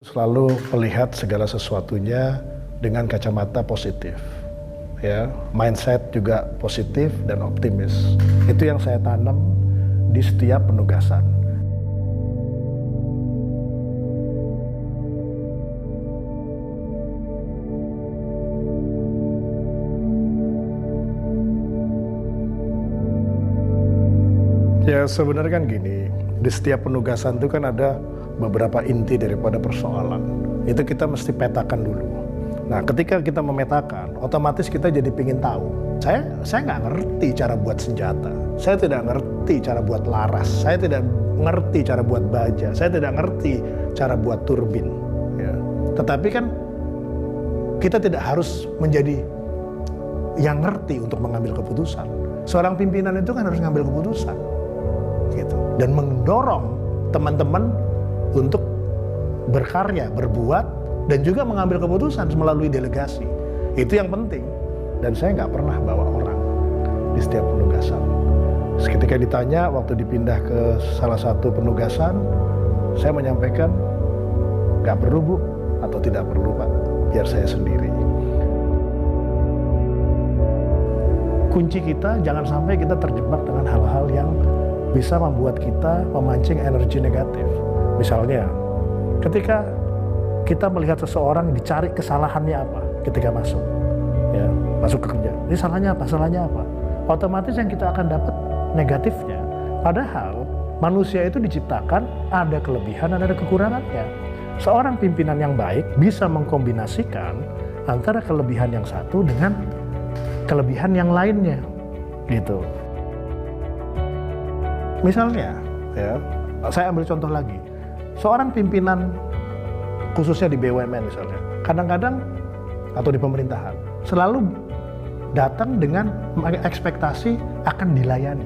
Selalu melihat segala sesuatunya dengan kacamata positif, ya, mindset juga positif dan optimis. Itu yang saya tanam di setiap penugasan. Ya sebenarnya kan gini, di setiap penugasan itu kan ada beberapa inti daripada persoalan. Itu kita mesti petakan dulu. Nah ketika kita memetakan, otomatis kita jadi pingin tahu. Saya nggak ngerti cara buat senjata. Saya tidak ngerti cara buat laras. Saya tidak ngerti cara buat baja. Saya tidak ngerti cara buat turbin. Ya. Tetapi kan kita tidak harus menjadi yang ngerti untuk mengambil keputusan. Seorang pimpinan itu kan harus ngambil keputusan. Gitu. Dan mendorong teman-teman untuk berkarya, berbuat, dan juga mengambil keputusan melalui delegasi. Itu yang penting. Dan saya nggak pernah bawa orang di setiap penugasan. Ketika ditanya waktu dipindah ke salah satu penugasan, saya menyampaikan nggak perlu Bu, atau tidak perlu Pak, biar saya sendiri. Kunci kita jangan sampai kita terjebak dengan hal-hal yang bisa membuat kita memancing energi negatif. Misalnya, ketika kita melihat seseorang dicari kesalahannya apa ketika masuk, ya, masuk ke kerja. Ini salahnya apa? Salahnya apa? Otomatis yang kita akan dapat negatifnya. Padahal manusia itu diciptakan ada kelebihan dan ada kekurangannya. Seorang pimpinan yang baik bisa mengkombinasikan antara kelebihan yang satu dengan kelebihan yang lainnya, gitu. Misalnya, ya, saya ambil contoh lagi. Seorang pimpinan, khususnya di BUMN misalnya, kadang-kadang atau di pemerintahan, selalu datang dengan ekspektasi akan dilayani.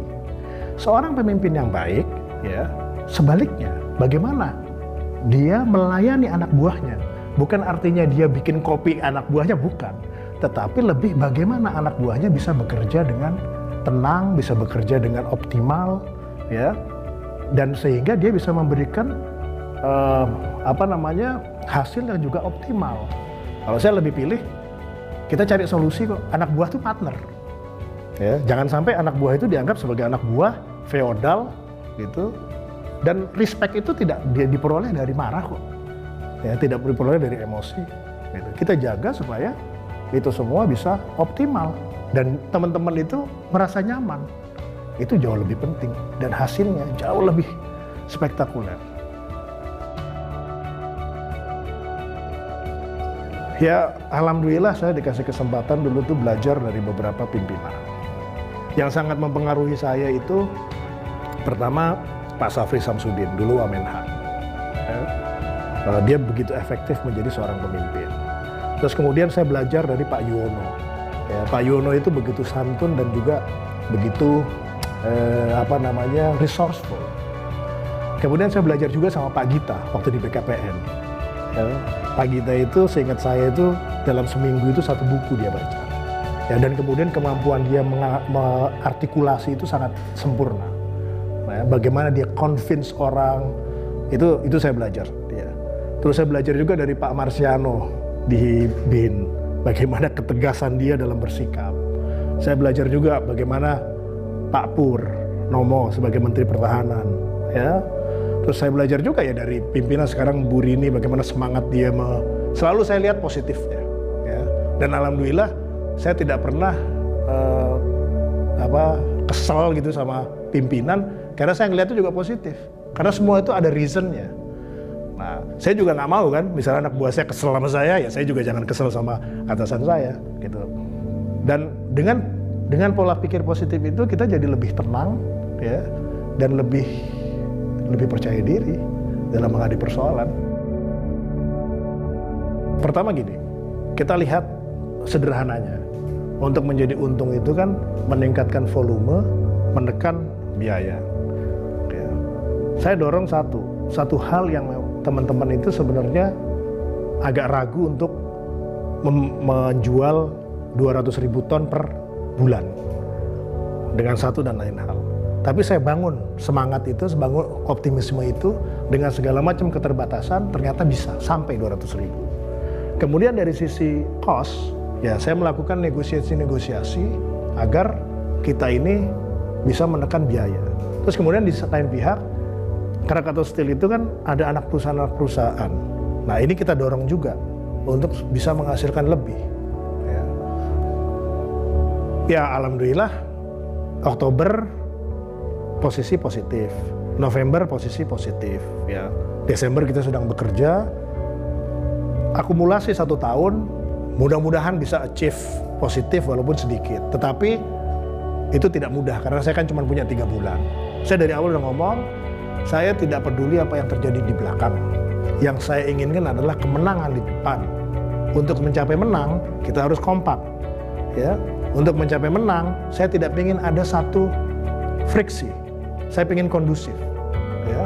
Seorang pemimpin yang baik, ya, sebaliknya, bagaimana dia melayani anak buahnya? Bukan artinya dia bikin kopi anak buahnya, bukan. Tetapi lebih bagaimana anak buahnya bisa bekerja dengan tenang, bisa bekerja dengan optimal, ya, dan sehingga dia bisa memberikan hasil yang juga optimal. Kalau saya lebih pilih kita cari solusi kok. Anak buah itu partner, ya, jangan sampai anak buah itu dianggap sebagai anak buah feodal gitu, dan respect itu tidak diperoleh dari marah kok, ya, tidak diperoleh dari emosi gitu. Kita jaga supaya itu semua bisa optimal dan teman-teman itu merasa nyaman. Itu jauh lebih penting dan hasilnya jauh lebih spektakuler. Ya, alhamdulillah saya dikasih kesempatan dulu tuh belajar dari beberapa pimpinan. Yang sangat mempengaruhi saya itu pertama Pak Safri Samsudin, dulu Wamenhan. Ya, dia begitu efektif menjadi seorang pemimpin. Terus kemudian saya belajar dari Pak Yuwono. Ya, Pak Yuwono itu begitu santun dan juga begitu resourceful. Kemudian saya belajar juga sama Pak Gita waktu di BKPN. Ya, Pak Gita itu seingat saya itu dalam seminggu itu 1 buku dia baca. Ya, dan kemudian kemampuan dia mengartikulasi itu sangat sempurna. Nah, bagaimana dia convince orang, itu saya belajar. Ya. Terus saya belajar juga dari Pak Marsiano di BIN, bagaimana ketegasan dia dalam bersikap. Saya belajar juga bagaimana Pak Pur Nomo sebagai Menteri Pertahanan, ya. Terus saya belajar juga ya dari pimpinan sekarang Bu Rini, bagaimana semangat dia selalu saya lihat positifnya, ya. Dan alhamdulillah saya tidak pernah kesal gitu sama pimpinan karena saya ngeliatnya juga positif. Karena semua itu ada reasonnya. Nah, saya juga nggak mau kan, misalnya anak buah saya kesel sama saya, ya saya juga jangan kesel sama atasan saya, gitu. Dan dengan pola pikir positif itu kita jadi lebih tenang, ya, dan lebih percaya diri dalam menghadapi persoalan. Pertama gini, kita lihat sederhananya. Untuk menjadi untung itu kan meningkatkan volume, menekan biaya. Ya. Saya dorong satu hal yang teman-teman itu sebenarnya agak ragu untuk menjual 200.000 ton per bulan dengan satu dan lain hal. Tapi saya bangun semangat itu, bangun optimisme itu dengan segala macam keterbatasan ternyata bisa sampai 200.000. Kemudian dari sisi cost, ya saya melakukan negosiasi-negosiasi agar kita ini bisa menekan biaya. Terus kemudian di lain pihak, Krakatau Steel itu kan ada anak perusahaan. Nah ini kita dorong juga untuk bisa menghasilkan lebih. Ya alhamdulillah Oktober posisi positif, November posisi positif, ya Desember kita sedang bekerja, akumulasi 1 tahun, mudah-mudahan bisa achieve positif walaupun sedikit. Tetapi itu tidak mudah karena saya kan cuma punya 3 bulan. Saya dari awal udah ngomong, saya tidak peduli apa yang terjadi di belakang. Yang saya inginkan adalah kemenangan di depan. Untuk mencapai menang, kita harus kompak, ya. Untuk mencapai menang, saya tidak ingin ada satu friksi. Saya ingin kondusif. Ya.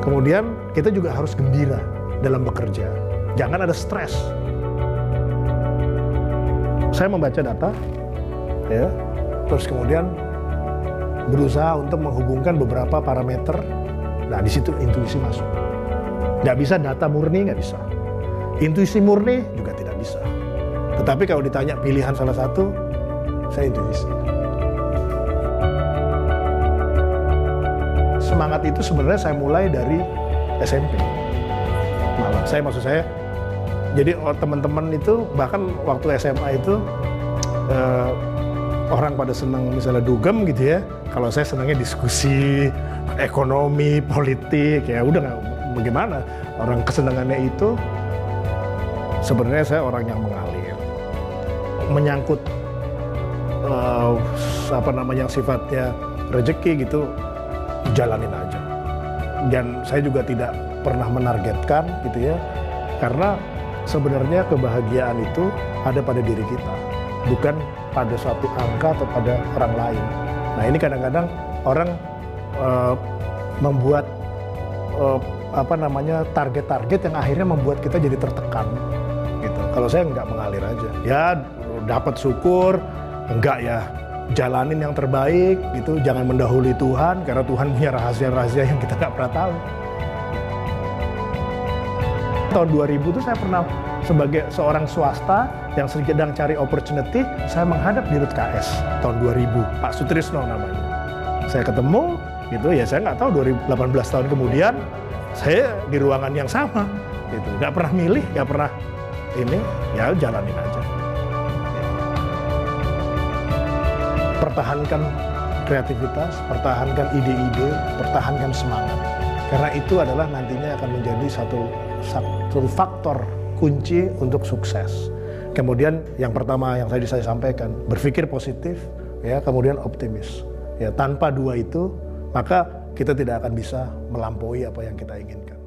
Kemudian kita juga harus gembira dalam bekerja. Jangan ada stres. Saya membaca data, ya. Terus kemudian berusaha untuk menghubungkan beberapa parameter. Nah, di situ intuisi masuk. Nggak bisa data murni, nggak bisa. Intuisi murni juga tidak bisa. Tetapi kalau ditanya pilihan salah satu, saya intuisi. Semangat itu sebenarnya saya mulai dari SMP. Malah maksud saya, jadi teman-teman itu bahkan waktu SMA itu orang pada senang misalnya dugem gitu ya. Kalau saya senangnya diskusi, ekonomi, politik, ya udah nggak bagaimana. Orang kesenangannya itu sebenarnya saya orang yang mengalir, menyangkut sifatnya rezeki gitu, jalanin aja. Dan saya juga tidak pernah menargetkan gitu ya, karena sebenarnya kebahagiaan itu ada pada diri kita, bukan pada suatu angka atau pada orang lain. Nah ini kadang-kadang orang membuat target-target yang akhirnya membuat kita jadi tertekan gitu. Kalau saya nggak mengalir aja, ya dapat syukur, enggak ya jalanin yang terbaik gitu, jangan mendahului Tuhan karena Tuhan punya rahasia-rahasia yang kita nggak pernah tahu. Tahun 2000 itu saya pernah sebagai seorang swasta yang sedang cari opportunity, saya menghadap di Rut KS tahun 2000, Pak Sutrisno namanya. Saya ketemu gitu ya, saya nggak tahu 2018 tahun kemudian saya di ruangan yang sama gitu, nggak pernah milih, nggak pernah ini, ya jalanin aja. Pertahankan kreativitas, pertahankan ide-ide, pertahankan semangat. Karena itu adalah nantinya akan menjadi satu faktor kunci untuk sukses. Kemudian yang pertama yang tadi saya sampaikan, berpikir positif, ya, kemudian optimis. Ya, tanpa dua itu, maka kita tidak akan bisa melampaui apa yang kita inginkan.